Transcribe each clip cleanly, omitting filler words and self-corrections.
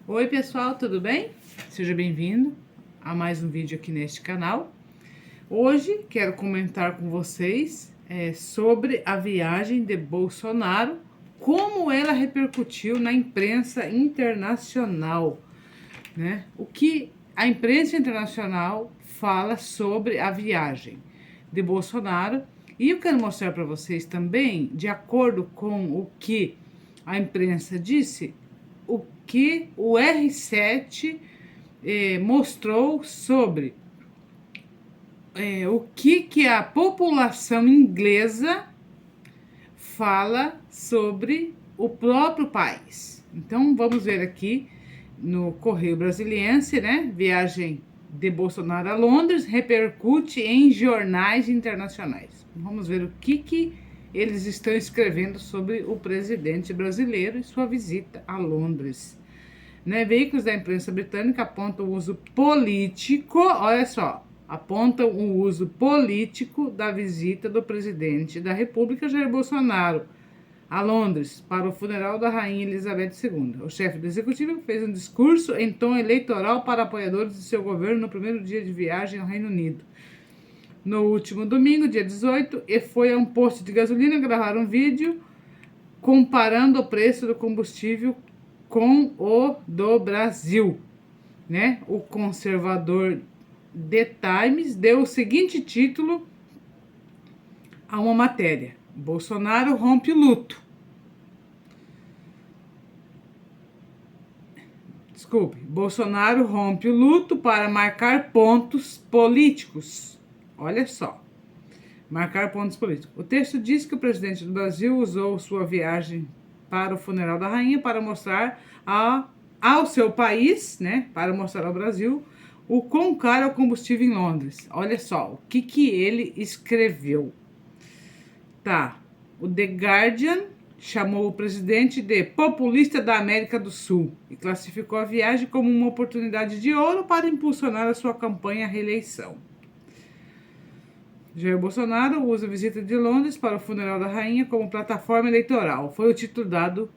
Oi pessoal, tudo bem? Seja bem-vindo a mais um vídeo aqui neste canal. Hoje quero comentar com vocês sobre a viagem de Bolsonaro, como ela repercutiu na imprensa internacional, né? O que a imprensa internacional fala sobre a viagem de Bolsonaro. E eu quero mostrar para vocês também, de acordo com o que a imprensa disse, o que o R7 mostrou sobre o que a população inglesa fala sobre o próprio país. Então vamos ver aqui no Correio Brasiliense, né? Viagem de Bolsonaro a Londres repercute em jornais internacionais. Vamos ver o que eles estão escrevendo sobre o presidente brasileiro e sua visita a Londres. Né? Veículos da imprensa britânica apontam o uso político, olha só, apontam o uso político da visita do presidente da República, Jair Bolsonaro, a Londres, para o funeral da Rainha Elizabeth II. O chefe do executivo fez um discurso em tom eleitoral para apoiadores de seu governo no primeiro dia de viagem ao Reino Unido. No último domingo, dia 18, e foi a um posto de gasolina gravar um vídeo comparando o preço do combustível com o do Brasil, né? O conservador The Times deu o seguinte título a uma matéria: Bolsonaro rompe luto. Bolsonaro rompe o luto para marcar pontos políticos. Olha só, marcar pontos políticos. O texto diz que o presidente do Brasil usou sua viagem para o funeral da rainha para mostrar ao seu país, né, para mostrar ao Brasil o quão caro é o combustível em Londres. Olha só, o que ele escreveu. Tá, o The Guardian chamou o presidente de populista da América do Sul e classificou a viagem como uma oportunidade de ouro para impulsionar a sua campanha à reeleição. Jair Bolsonaro usa a visita de Londres para o funeral da rainha como plataforma eleitoral. Foi o título dado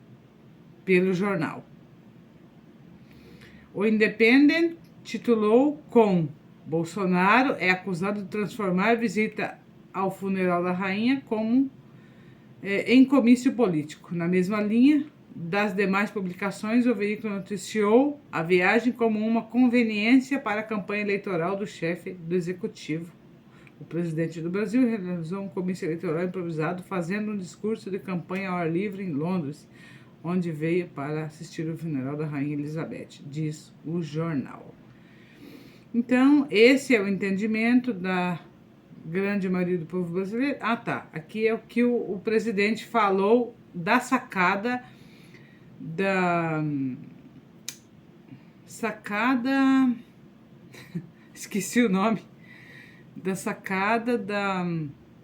pelo jornal. O Independent titulou com Bolsonaro é acusado de transformar a visita ao funeral da rainha como em comício político. Na mesma linha das demais publicações, o veículo noticiou a viagem como uma conveniência para a campanha eleitoral do chefe do executivo. O presidente do Brasil realizou um comício eleitoral improvisado, fazendo um discurso de campanha ao ar livre em Londres, onde veio para assistir o funeral da Rainha Elizabeth, diz o jornal. Então, esse é o entendimento da grande maioria do povo brasileiro. Ah, tá. Aqui é o que o presidente falou da sacada esqueci o nome. Da sacada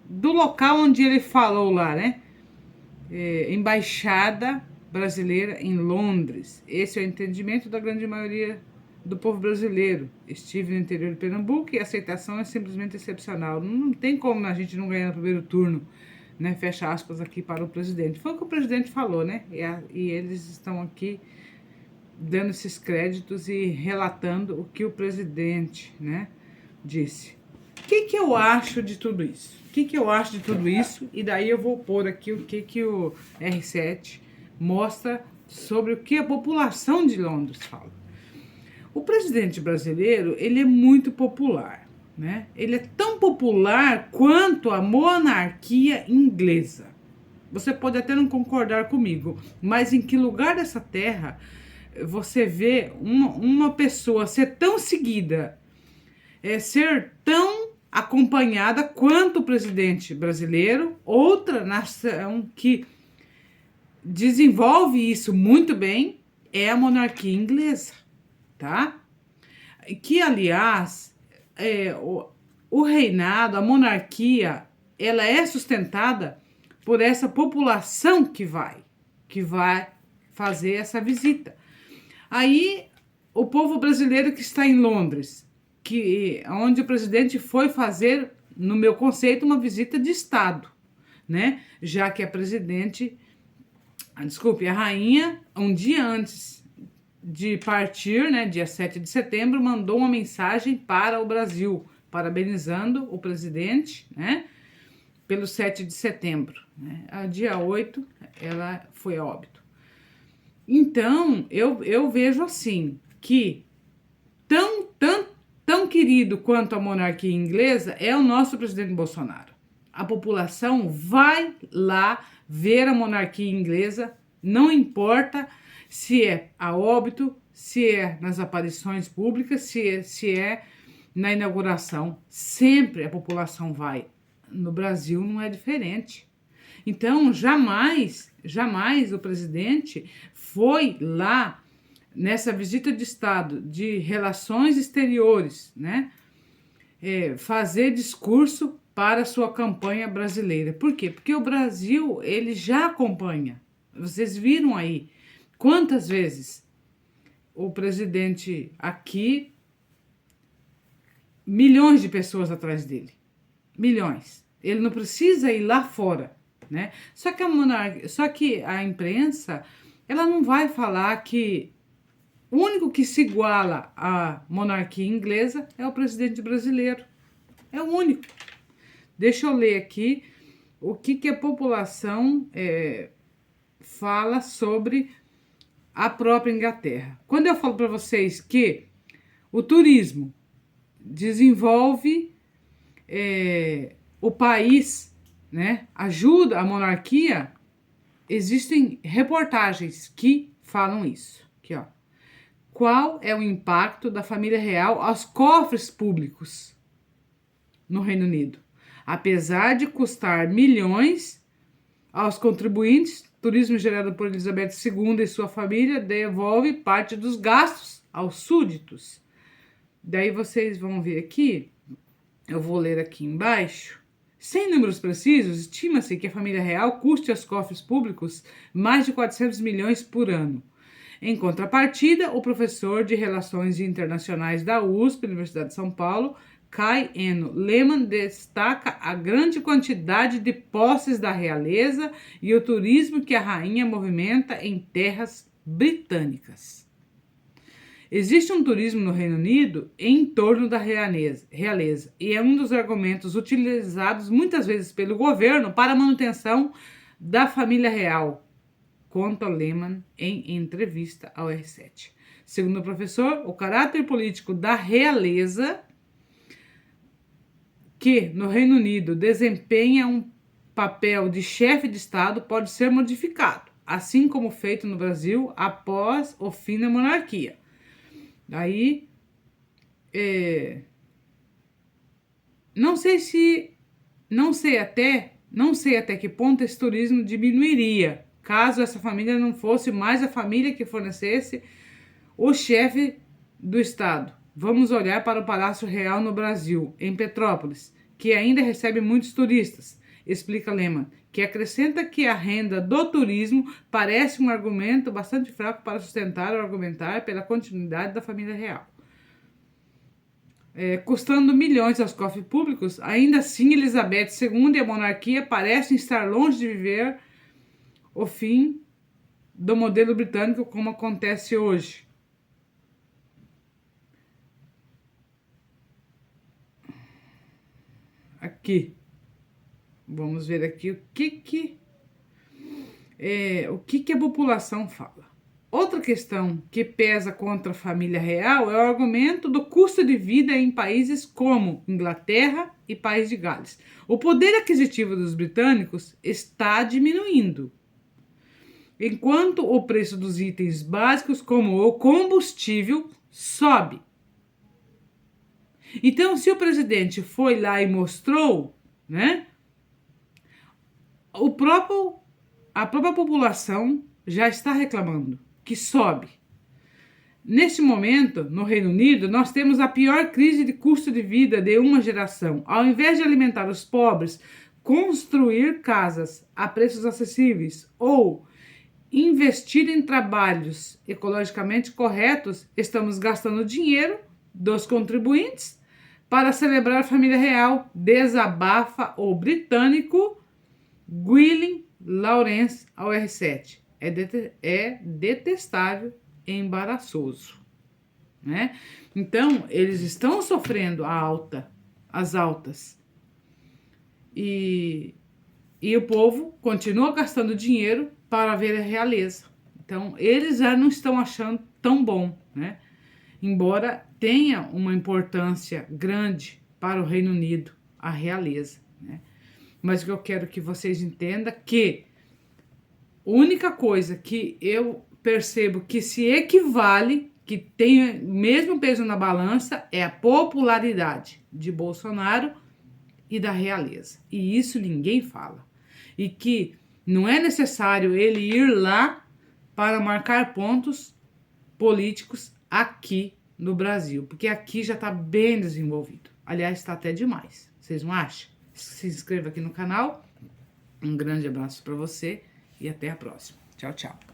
do local onde ele falou lá, né? Embaixada brasileira em Londres. Esse é o entendimento da grande maioria do povo brasileiro. Estive no interior de Pernambuco e a aceitação é simplesmente excepcional. Não tem como a gente não ganhar no primeiro turno, né? Fecha aspas aqui para o presidente. Foi o que o presidente falou, né? E eles estão aqui dando esses créditos e relatando o que o presidente, né, disse. O que eu acho de tudo isso? O que eu acho de tudo isso? E daí eu vou pôr aqui o que o R7 mostra sobre o que a população de Londres fala. O presidente brasileiro, ele é muito popular, né? Ele é tão popular quanto a monarquia inglesa. Você pode até não concordar comigo, mas em que lugar dessa terra você vê uma pessoa ser tão seguida, ser tão acompanhada quanto o presidente brasileiro? Outra nação que desenvolve isso muito bem é a monarquia inglesa, tá? Que, aliás, o reinado, a monarquia, ela é sustentada por essa população que vai fazer essa visita. Aí, o povo brasileiro que está em Londres, onde o presidente foi fazer, no meu conceito, uma visita de Estado, né? Já que a rainha, um dia antes de partir, né, dia 7 de setembro, mandou uma mensagem para o Brasil, parabenizando o presidente, né, pelo 7 de setembro. Né? A dia 8, ela foi a óbito. Então, eu vejo assim, que tão querido quanto a monarquia inglesa é o nosso presidente Bolsonaro. A população vai lá ver a monarquia inglesa, não importa se é a óbito, se é nas aparições públicas, se é na inauguração. Sempre a população vai. No Brasil não é diferente. Então, jamais o presidente foi lá nessa visita de Estado de relações exteriores, né? Fazer discurso para a sua campanha brasileira. Por quê? Porque o Brasil, ele já acompanha. Vocês viram aí quantas vezes o presidente aqui, milhões de pessoas atrás dele. Milhões. Ele não precisa ir lá fora, né? Só que a imprensa, ela não vai falar que o único que se iguala à monarquia inglesa é o presidente brasileiro. É o único. Deixa eu ler aqui o que a população fala sobre a própria Inglaterra. Quando eu falo para vocês que o turismo desenvolve o país, né, ajuda a monarquia, existem reportagens que falam isso. Aqui, ó. Qual é o impacto da família real aos cofres públicos no Reino Unido? Apesar de custar milhões aos contribuintes, turismo gerado por Elizabeth II e sua família devolve parte dos gastos aos súditos. Daí vocês vão ver aqui, eu vou ler aqui embaixo. Sem números precisos, estima-se que a família real custe aos cofres públicos mais de 400 milhões por ano. Em contrapartida, o professor de Relações Internacionais da USP, Universidade de São Paulo, Kai Eno Lehmann, destaca a grande quantidade de posses da realeza e o turismo que a rainha movimenta em terras britânicas. Existe um turismo no Reino Unido em torno da realeza e é um dos argumentos utilizados muitas vezes pelo governo para a manutenção da família real, conta Lehmann em entrevista ao R7. Segundo o professor, o caráter político da realeza, que no Reino Unido desempenha um papel de chefe de Estado, pode ser modificado, assim como feito no Brasil após o fim da monarquia. Aí, não sei até que ponto esse turismo diminuiria, caso essa família não fosse mais a família que fornecesse o chefe do Estado. Vamos olhar para o Palácio Real no Brasil, em Petrópolis, que ainda recebe muitos turistas, explica Lehmann, que acrescenta que a renda do turismo parece um argumento bastante fraco para sustentar ou argumentar pela continuidade da família real. Custando milhões aos cofres públicos, ainda assim Elizabeth II e a monarquia parecem estar longe de viver o fim do modelo britânico como acontece hoje. Aqui, vamos ver aqui o que a população fala. Outra questão que pesa contra a família real é o argumento do custo de vida em países como Inglaterra e País de Gales. O poder aquisitivo dos britânicos está diminuindo, enquanto o preço dos itens básicos, como o combustível, sobe. Então, se o presidente foi lá e mostrou, né, a própria população já está reclamando que sobe. Neste momento, no Reino Unido, nós temos a pior crise de custo de vida de uma geração. Ao invés de alimentar os pobres, construir casas a preços acessíveis ou investir em trabalhos ecologicamente corretos, estamos gastando dinheiro dos contribuintes para celebrar a família real, desabafa o britânico Gwilym Lawrence ao R7. É detestável embaraçoso, né? Então, eles estão sofrendo as altas. E o povo continua gastando dinheiro para ver a realeza. Então, eles já não estão achando tão bom, né? Embora tenha uma importância grande para o Reino Unido, a realeza, né? Mas o que eu quero que vocês entendam que a única coisa que eu percebo que se equivale, que tem o mesmo peso na balança, é a popularidade de Bolsonaro e da realeza. E isso ninguém fala. E que não é necessário ele ir lá para marcar pontos políticos aqui no Brasil, porque aqui já está bem desenvolvido. Aliás, está até demais. Vocês não acham? Se inscreva aqui no canal. Um grande abraço para você e até a próxima. Tchau, tchau.